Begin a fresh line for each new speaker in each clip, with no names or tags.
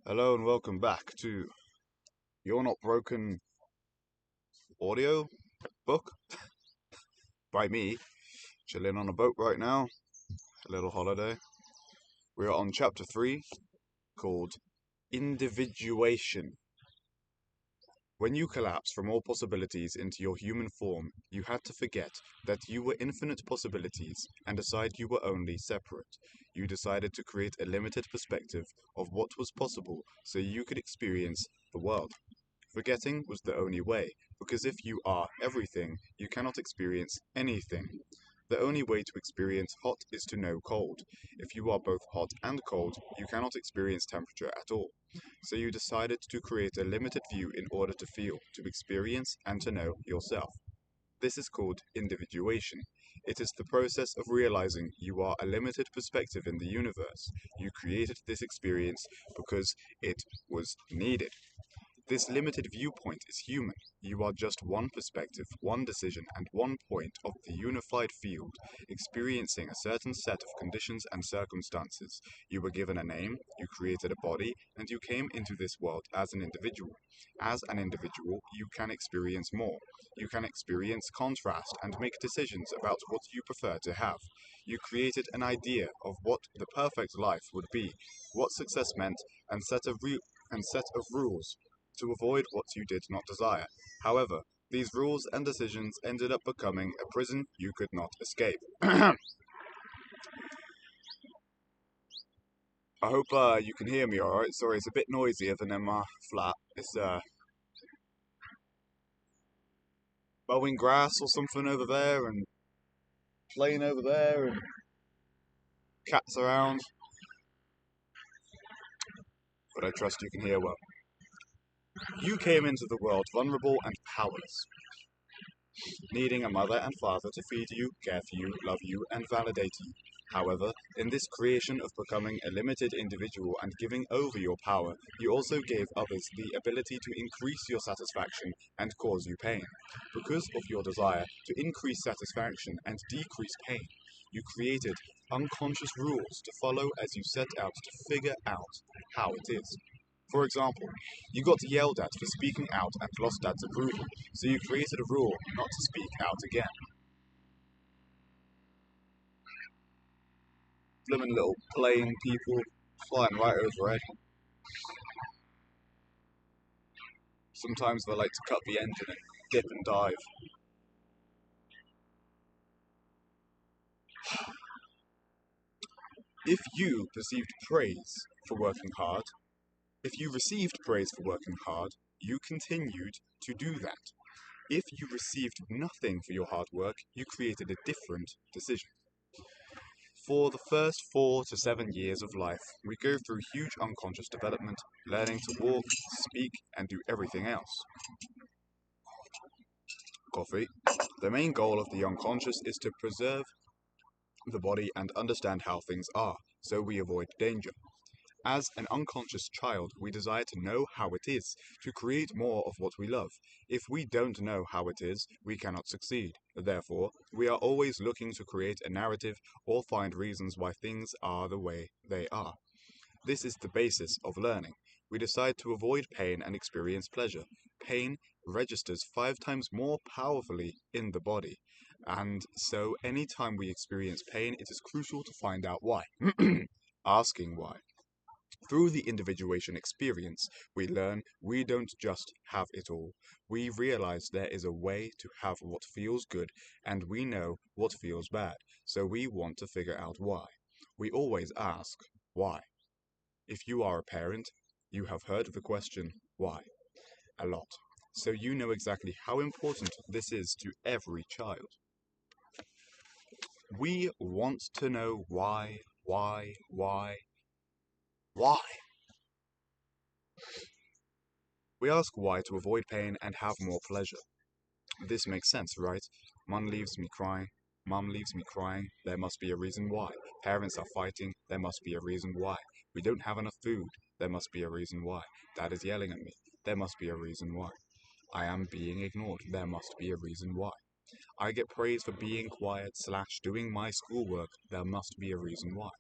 Hello and welcome back to You're Not Broken audio book by me, chilling on a boat right now, a little holiday. We are on chapter 3 called Individuation. When you collapse from all possibilities into your human form, you had to forget that you were infinite possibilities and decide you were only separate. You decided to create a limited perspective of what was possible so you could experience the world. Forgetting was the only way, because if you are everything, you cannot experience anything. The only way to experience hot is to know cold. If you are both hot and cold, you cannot experience temperature at all. So you decided to create a limited view in order to feel, to experience, and to know yourself. This is called individuation. It is the process of realizing you are a limited perspective in the universe. You created this experience because it was needed. This limited viewpoint is human. You are just one perspective, one decision, and one point of the unified field, experiencing a certain set of conditions and circumstances. You were given a name, you created a body, and you came into this world as an individual. As an individual, you can experience more. You can experience contrast and make decisions about what you prefer to have. You created an idea of what the perfect life would be, what success meant, and set of rules to avoid what you did not desire. However, these rules and decisions ended up becoming a prison you could not escape. I hope you can hear me alright. Sorry, it's a bit noisier than in my flat. It's mowing grass or something over there and playing over there and cats around. But I trust you can hear well. You came into the world vulnerable and powerless, needing a mother and father to feed you, care for you, love you, and validate you. However, in this creation of becoming a limited individual and giving over your power, you also gave others the ability to increase your satisfaction and cause you pain. Because of your desire to increase satisfaction and decrease pain, you created unconscious rules to follow as you set out to figure out how it is. For example, you got yelled at for speaking out and lost dad's approval, so you created a rule not to speak out again. Flipping little plane people flying right overhead. Sometimes they like to cut the engine and dip and dive. If you perceived praise for working hard, if you received praise for working hard, you continued to do that. If you received nothing for your hard work, you created a different decision. For the first 4 to 7 years of life, we go through huge unconscious development, learning to walk, speak, and do everything else. Coffee. The main goal of the unconscious is to preserve the body and understand how things are, so we avoid danger. As an unconscious child, we desire to know how it is, to create more of what we love. If we don't know how it is, we cannot succeed. Therefore, we are always looking to create a narrative or find reasons why things are the way they are. This is the basis of learning. We decide to avoid pain and experience pleasure. Pain registers 5 times more powerfully in the body. And so, anytime we experience pain, it is crucial to find out why. Asking why. Through the individuation experience, we learn we don't just have it all. We realize there is a way to have what feels good, and we know what feels bad, so we want to figure out why. We always ask, why? If you are a parent, you have heard the question, why? A lot. So you know exactly how important this is to every child. We want to know why. We ask why to avoid pain and have more pleasure. This makes sense, right? Mum leaves me crying. Mum leaves me crying. There must be a reason why. Parents are fighting. There must be a reason why. We don't have enough food. There must be a reason why. Dad is yelling at me. There must be a reason why. I am being ignored. There must be a reason why. I get praised for being quiet / doing my schoolwork. There must be a reason why.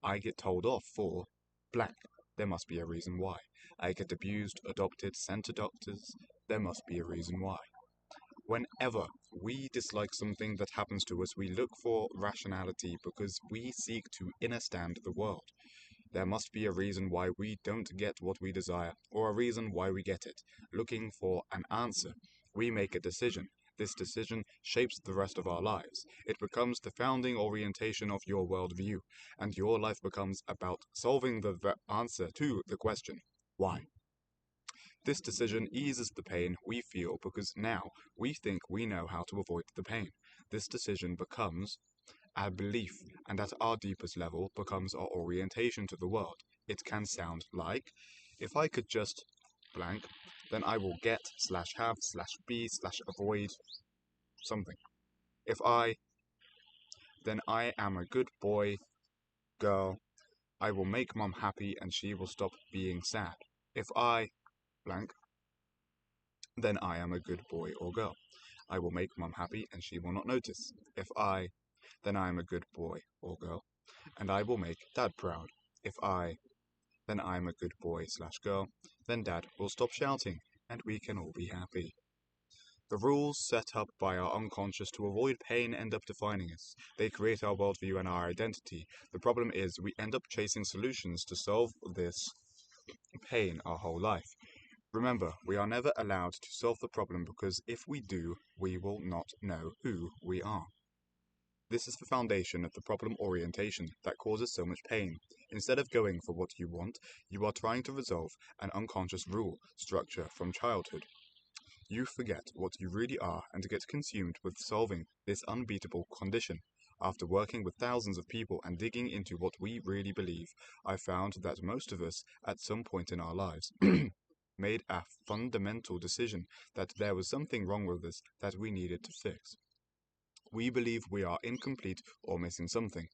I get told off for blank. There must be a reason why. I get abused, adopted, sent to doctors. There must be a reason why. Whenever we dislike something that happens to us, we look for rationality because we seek to understand the world. There must be a reason why we don't get what we desire, or a reason why we get it. Looking for an answer, we make a decision. This decision shapes the rest of our lives. It becomes the founding orientation of your worldview, and your life becomes about solving the answer to the question, why? This decision eases the pain we feel because now we think we know how to avoid the pain. This decision becomes our belief, and at our deepest level becomes our orientation to the world. It can sound like, if I could just blank, then I will get slash have slash be slash avoid something. If I, then I am a good boy, girl, I will make mom happy and she will stop being sad. If I blank, then I am a good boy or girl. I will make mom happy and she will not notice. If I, then I am a good boy or girl, and I will make dad proud. If I, then I am a good boy slash girl, then dad will stop shouting, and we can all be happy. The rules set up by our unconscious to avoid pain end up defining us. They create our worldview and our identity. The problem is we end up chasing solutions to solve this pain our whole life. Remember, we are never allowed to solve the problem because if we do, we will not know who we are. This is the foundation of the problem orientation that causes so much pain. Instead of going for what you want, you are trying to resolve an unconscious rule structure from childhood. You forget what you really are and get consumed with solving this unbeatable condition. After working with thousands of people and digging into what we really believe, I found that most of us, at some point in our lives, made a fundamental decision that there was something wrong with us that we needed to fix. We believe we are incomplete or missing something.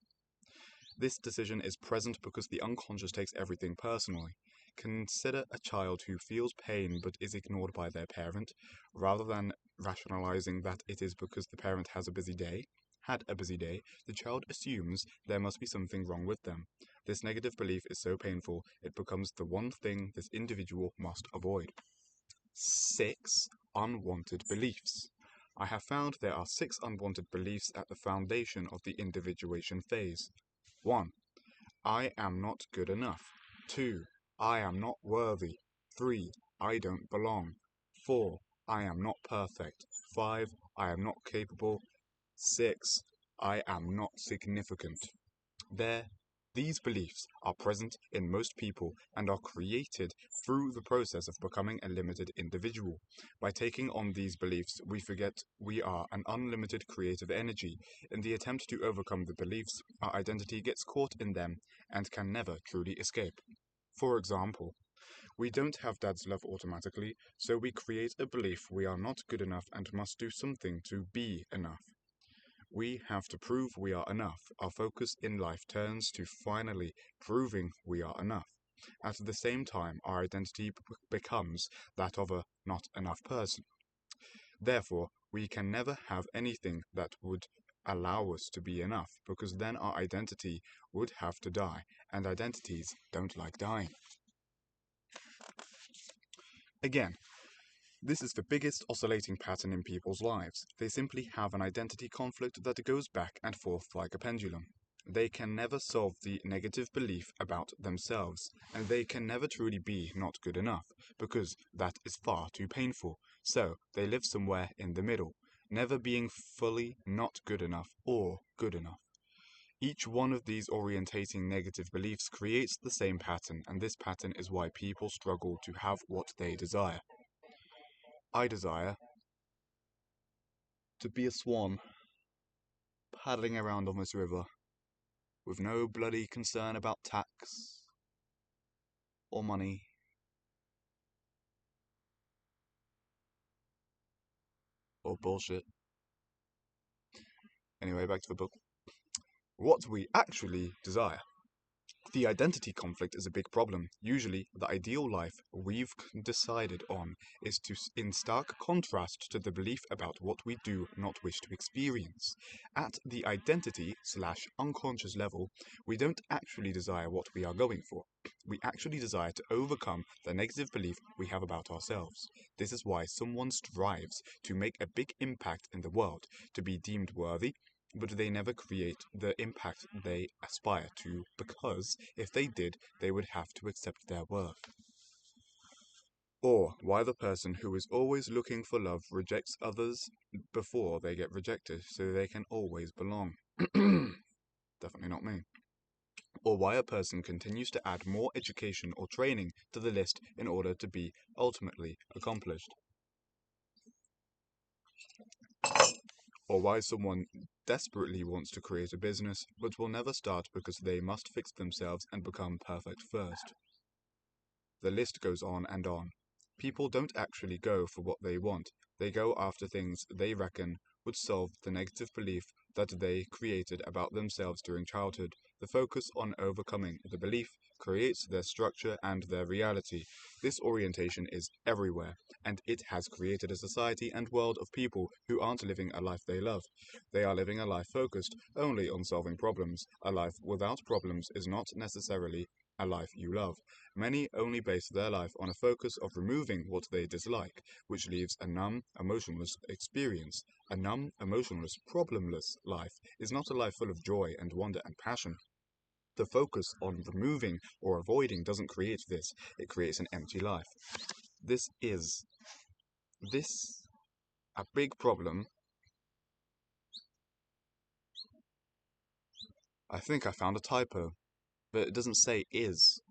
This decision is present because the unconscious takes everything personally. Consider a child who feels pain but is ignored by their parent, rather than rationalizing that it is because the parent had a busy day, the child assumes there must be something wrong with them. This negative belief is so painful, it becomes the one thing this individual must avoid. 6 unwanted beliefs. I have found there are 6 unwanted beliefs at the foundation of the individuation phase. 1. I am not good enough. 2. I am not worthy. 3. I don't belong. 4. I am not perfect. 5. I am not capable. 6. I am not significant. These beliefs are present in most people and are created through the process of becoming a limited individual. By taking on these beliefs, we forget we are an unlimited creative energy. In the attempt to overcome the beliefs, our identity gets caught in them and can never truly escape. For example, we don't have dad's love automatically, so we create a belief we are not good enough and must do something to be enough. We have to prove we are enough. Our focus in life turns to finally proving we are enough. At the same time, our identity becomes that of a not enough person. Therefore, we can never have anything that would allow us to be enough, because then our identity would have to die, and identities don't like dying. Again, this is the biggest oscillating pattern in people's lives. They simply have an identity conflict that goes back and forth like a pendulum. They can never solve the negative belief about themselves, and they can never truly be not good enough, because that is far too painful. So they live somewhere in the middle, never being fully not good enough or good enough. Each one of these orientating negative beliefs creates the same pattern, and this pattern is why people struggle to have what they desire. I desire to be a swan, paddling around on this river, with no bloody concern about tax or money. Or bullshit. Anyway, back to the book. What we actually desire. The identity conflict is a big problem. Usually, the ideal life we've decided on is in stark contrast to the belief about what we do not wish to experience. At the identity/unconscious level, we don't actually desire what we are going for. We actually desire to overcome the negative belief we have about ourselves. This is why someone strives to make a big impact in the world, to be deemed worthy, but they never create the impact they aspire to, because if they did, they would have to accept their worth. Or why the person who is always looking for love rejects others before they get rejected, so they can always belong. Definitely not me. Or why a person continues to add more education or training to the list in order to be ultimately accomplished. Or why someone desperately wants to create a business but will never start because they must fix themselves and become perfect first. The list goes on and on. People don't actually go for what they want, they go after things they reckon would solve the negative belief that they created about themselves during childhood. The focus on overcoming the belief creates their structure and their reality. This orientation is everywhere, and it has created a society and world of people who aren't living a life they love. They are living a life focused only on solving problems. A life without problems is not necessarily a life you love. Many only base their life on a focus of removing what they dislike, which leaves a numb, emotionless experience. A numb, emotionless, problemless life is not a life full of joy and wonder and passion. The focus on removing or avoiding doesn't create this, it creates an empty life. This a big problem. I think I found a typo, but it doesn't say is.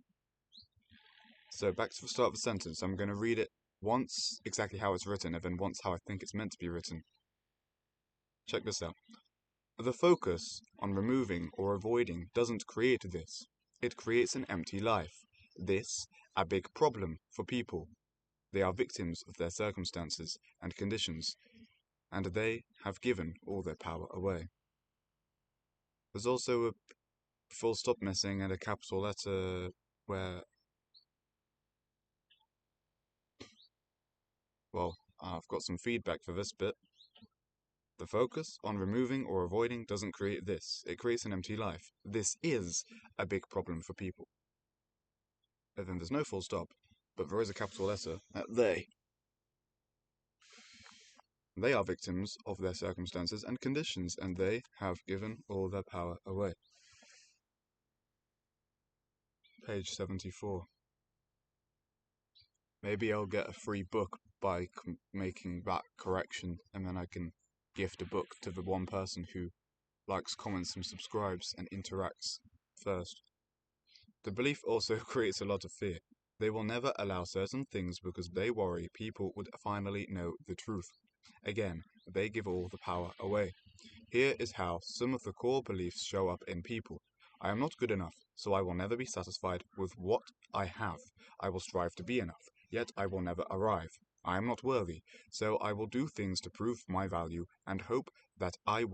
So back to the start of the sentence, I'm going to read it once exactly how it's written, and then once how I think it's meant to be written. Check this out. The focus on removing or avoiding doesn't create this. It creates an empty life. This, a big problem for people. They are victims of their circumstances and conditions, and they have given all their power away. There's also a full stop missing and a capital letter where, well, I've got some feedback for this bit. The focus on removing or avoiding doesn't create this. It creates an empty life. This is a big problem for people. And then there's no full stop, but there is a capital letter at they. They are victims of their circumstances and conditions, and they have given all their power away. Page 74. Maybe I'll get a free book by making that correction, and then I can gift a book to the one person who likes, comments, and subscribes and interacts first. The belief also creates a lot of fear. They will never allow certain things because they worry people would finally know the truth. Again, they give all the power away. Here is how some of the core beliefs show up in people. I am not good enough, so I will never be satisfied with what I have. I will strive to be enough, yet I will never arrive. I am not worthy, so I will do things to prove my value and hope what I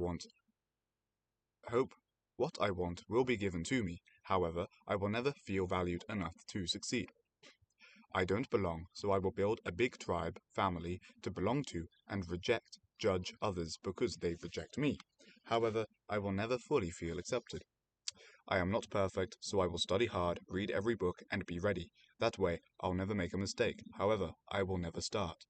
want will be given to me. However, I will never feel valued enough to succeed. I don't belong, so I will build a big tribe, family, to belong to and judge others because they reject me. However, I will never fully feel accepted. I am not perfect, so I will study hard, read every book, and be ready. That way, I'll never make a mistake. However, I will never start.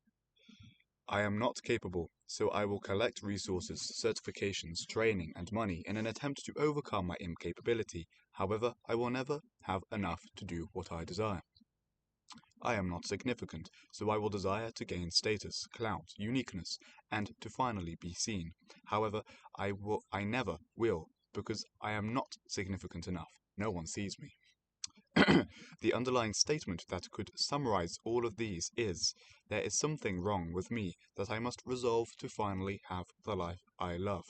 I am not capable, so I will collect resources, certifications, training, and money in an attempt to overcome my incapability. However, I will never have enough to do what I desire. I am not significant, so I will desire to gain status, clout, uniqueness, and to finally be seen. However, I never will, because I am not significant enough. No one sees me. The underlying statement that could summarize all of these is, there is something wrong with me that I must resolve to finally have the life I love.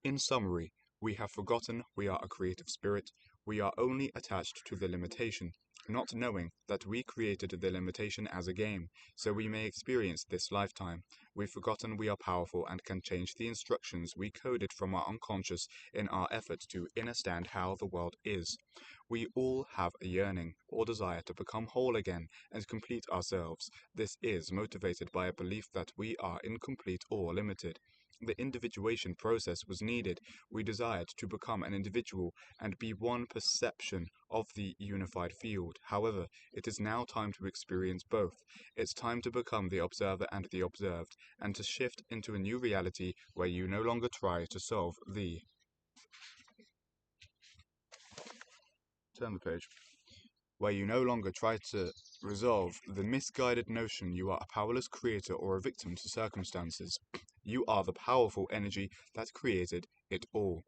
In summary, we have forgotten we are a creative spirit. We are only attached to the limitation. not knowing that we created the limitation as a game, so we may experience this lifetime. We've forgotten we are powerful and can change the instructions we coded from our unconscious in our effort to understand how the world is. We all have a yearning or desire to become whole again and complete ourselves. This is motivated by a belief that we are incomplete or limited. The individuation process was needed. We desired to become an individual and be one perception of the unified field. However, it is now time to experience both. It's time to become the observer and the observed, and to shift into a new reality where you no longer try to solve the. Turn the page. Where you no longer try to resolve the misguided notion you are a powerless creator or a victim to circumstances. You are the powerful energy that created it all.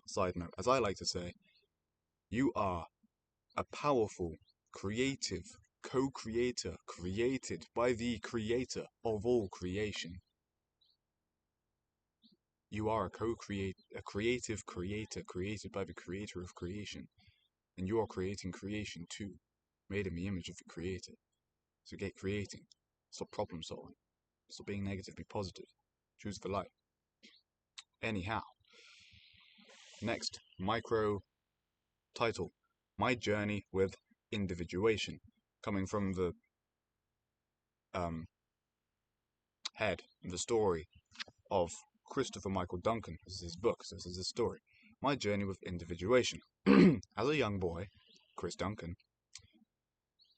Side note, as I like to say, you are a powerful, creative, co-creator created by the creator of all creation. You are a creative creator created by the creator of creation. And you are creating creation too, made in the image of the creator. So get creating. Stop problem solving. Stop being negative, be positive. Choose the light. Anyhow, next, micro title. My journey with individuation. Coming from the head, the story of Christopher Michael Duncan. This is his book, so this is his story. My journey with individuation. As a young boy, Chris Duncan,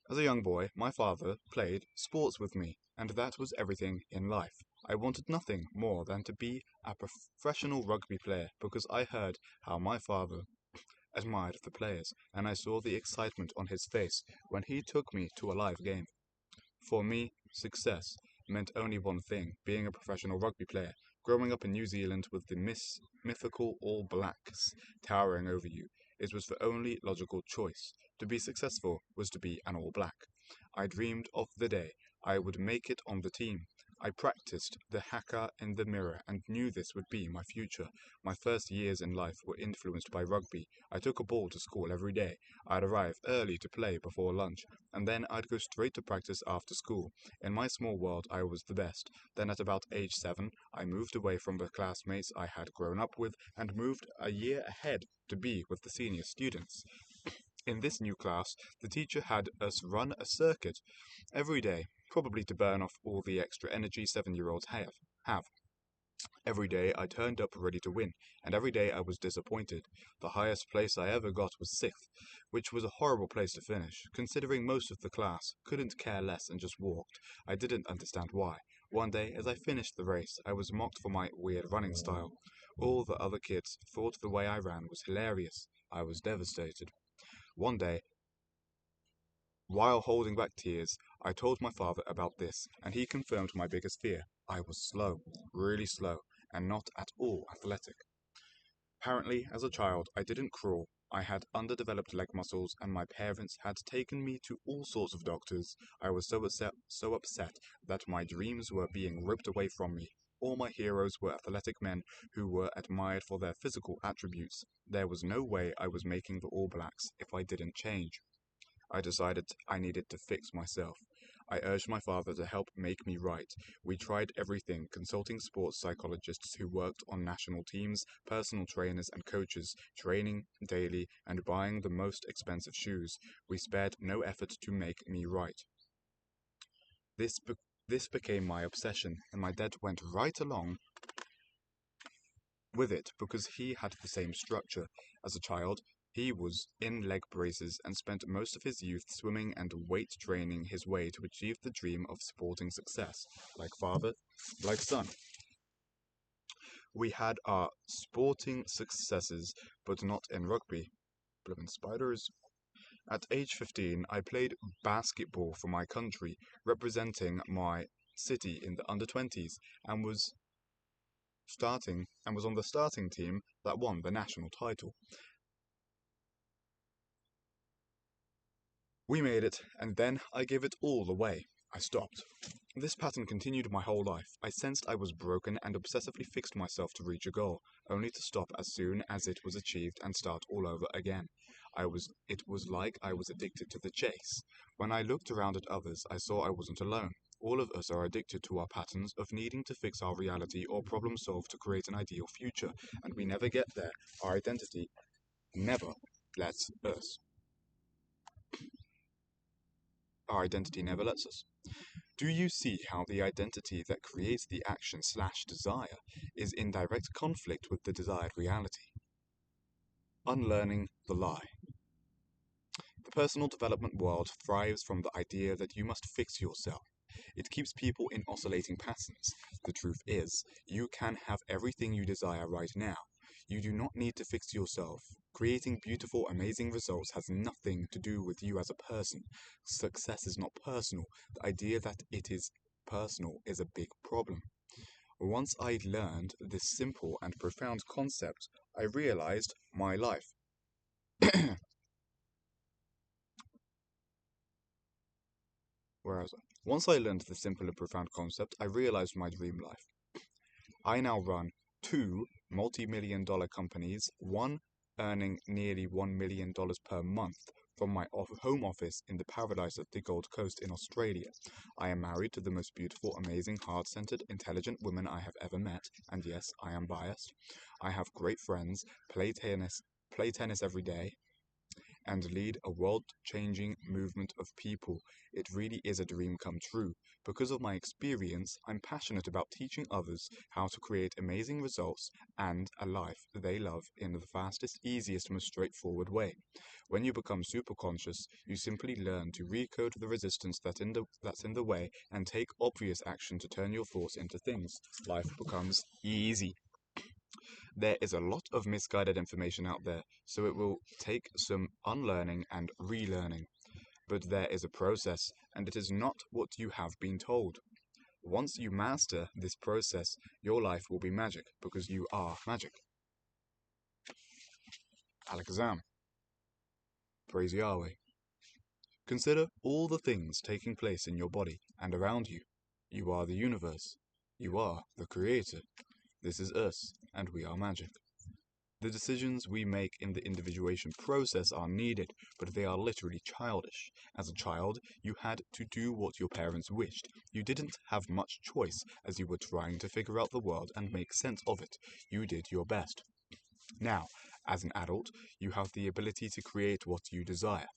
as a young boy, my father played sports with me, and that was everything in life. I wanted nothing more than to be a professional rugby player because I heard how my father admired the players, and I saw the excitement on his face when he took me to a live game. For me, success meant only one thing, being a professional rugby player. Growing up in New Zealand with the mythical All Blacks towering over you, it was the only logical choice. To be successful was to be an All Black. I dreamed of the day I would make it on the team. I practiced the haka in the mirror and knew this would be my future. My first years in life were influenced by rugby. I took a ball to school every day. I'd arrive early to play before lunch, and then I'd go straight to practice after school. In my small world, I was the best. Then at about age 7, I moved away from the classmates I had grown up with and moved a year ahead to be with the senior students. In this new class, the teacher had us run a circuit every day, probably to burn off all the extra energy 7-year-olds have. Every day I turned up ready to win, and every day I was disappointed. The highest place I ever got was 6th, which was a horrible place to finish, considering most of the class couldn't care less and just walked. I didn't understand why. One day, as I finished the race, I was mocked for my weird running style. All the other kids thought the way I ran was hilarious. I was devastated. One day, while holding back tears, I told my father about this, and he confirmed my biggest fear. I was slow, really slow, and not at all athletic. Apparently, as a child, I didn't crawl. I had underdeveloped leg muscles, and my parents had taken me to all sorts of doctors. I was so upset that my dreams were being ripped away from me. All my heroes were athletic men who were admired for their physical attributes. There was no way I was making the All Blacks if I didn't change. I decided I needed to fix myself. I urged my father to help make me right. We tried everything, consulting sports psychologists who worked on national teams, personal trainers and coaches, training daily, and buying the most expensive shoes. We spared no effort to make me right. This became my obsession, and my dad went right along with it because he had the same structure. As a child, he was in leg braces and spent most of his youth swimming and weight training his way to achieve the dream of sporting success. Like father, like son. We had our sporting successes, but not in rugby. Blooming spiders. At age 15, I played basketball for my country, representing my city in the under-20s, and was on the starting team that won the national title. We made it, and then I gave it all away. I stopped. This pattern continued my whole life. I sensed I was broken and obsessively fixed myself to reach a goal, only to stop as soon as it was achieved and start all over again. It was like I was addicted to the chase. When I looked around at others, I saw I wasn't alone. All of us are addicted to our patterns of needing to fix our reality or problem solve to create an ideal future, and we never get there. Our identity never lets us. Our identity never lets us. Do you see how the identity that creates the action/desire is in direct conflict with the desired reality? Unlearning the lie. The personal development world thrives from the idea that you must fix yourself. It keeps people in oscillating patterns. The truth is, you can have everything you desire right now. You do not need to fix yourself. Creating beautiful, amazing results has nothing to do with you as a person. Success is not personal. The idea that it is personal is a big problem. Once I learned this simple and profound concept, I realized my life. Once I learned this simple and profound concept, I realized my dream life. I now run two multi-million dollar companies, one earning nearly $1 million per month from my home office in the paradise of the Gold Coast in Australia. I am married to the most beautiful, amazing, heart-centered, intelligent woman I have ever met, and yes, I am biased. I have great friends, play tennis every day, and lead a world-changing movement of people. It really is a dream come true. Because of my experience, I'm passionate about teaching others how to create amazing results and a life they love in the fastest, easiest, most straightforward way. When you become super conscious, you simply learn to recode the resistance that's in the way and take obvious action to turn your thoughts into things. Life becomes easy. There is a lot of misguided information out there, so it will take some unlearning and relearning. But there is a process, and it is not what you have been told. Once you master this process, your life will be magic, because you are magic. Alakazam. Praise Yahweh. Consider all the things taking place in your body and around you. You are the universe. You are the creator. This is us, and we are magic. The decisions we make in the individuation process are needed, but they are literally childish. As a child, you had to do what your parents wished. You didn't have much choice as you were trying to figure out the world and make sense of it. You did your best. Now, as an adult, you have the ability to create what you desire.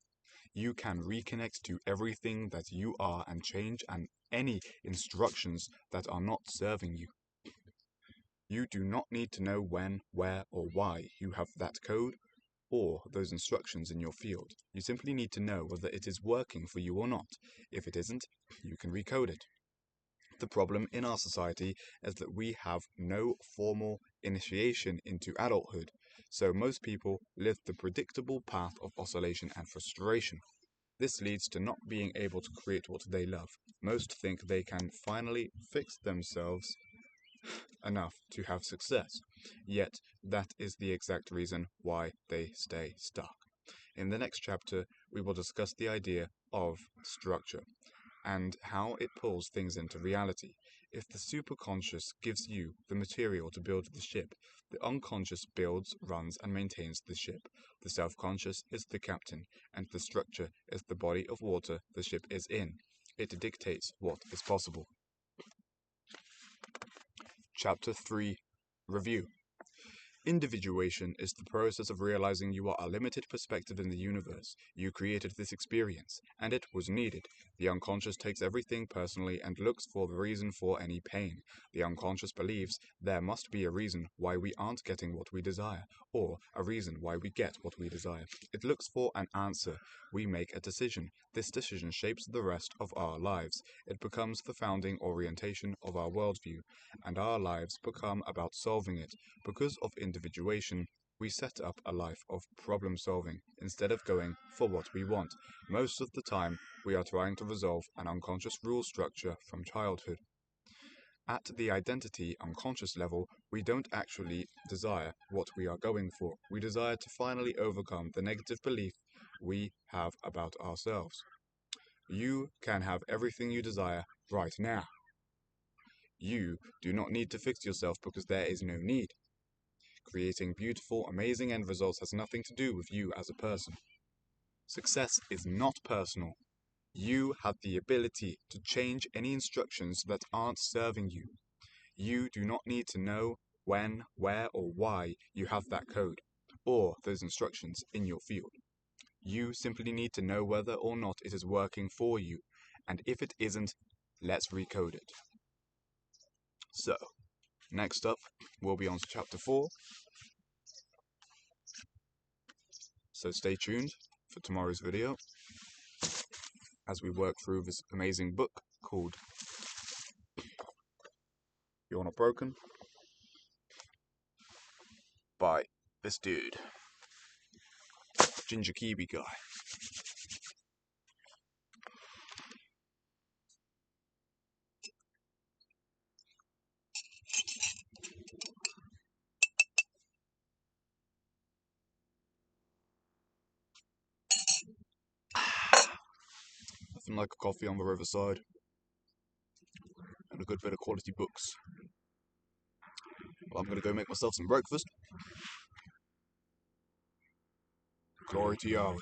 You can reconnect to everything that you are and change any instructions that are not serving you. You do not need to know when, where, or why you have that code or those instructions in your field. You simply need to know whether it is working for you or not. If it isn't, you can recode it. The problem in our society is that we have no formal initiation into adulthood, so most people live the predictable path of oscillation and frustration. This leads to not being able to create what they love. Most think they can finally fix themselves enough to have success, yet that is the exact reason why they stay stuck. In the next chapter, we will discuss the idea of structure and how it pulls things into reality. If the superconscious gives you the material to build the ship, the unconscious builds, runs, and maintains the ship. The self-conscious is the captain, and the structure is the body of water the ship is in. It dictates what is possible. Chapter 3 Review. Individuation is the process of realizing you are a limited perspective in the universe. You created this experience, and it was needed. The unconscious takes everything personally and looks for the reason for any pain. The unconscious believes there must be a reason why we aren't getting what we desire, or a reason why we get what we desire. It looks for an answer. We make a decision. This decision shapes the rest of our lives. It becomes the founding orientation of our worldview, and our lives become about solving it. Because of individuation, we set up a life of problem solving instead of going for what we want. Most of the time, we are trying to resolve an unconscious rule structure from childhood. At the identity unconscious level, we don't actually desire what we are going for. We desire to finally overcome the negative belief we have about ourselves. You can have everything you desire right now. You do not need to fix yourself because there is no need. Creating beautiful, amazing end results has nothing to do with you as a person. Success is not personal. You have the ability to change any instructions that aren't serving you. You do not need to know when, where, or why you have that code, or those instructions in your field. You simply need to know whether or not it is working for you, and if it isn't, let's recode it. So, next up, we'll be on to chapter 4. So stay tuned for tomorrow's video as we work through this amazing book called You're Not Broken by this dude, Ginger Kiwi guy. Nothing like a coffee on the riverside and a good bit of quality books. Well, I'm gonna go make myself some breakfast. Glory to Yahweh.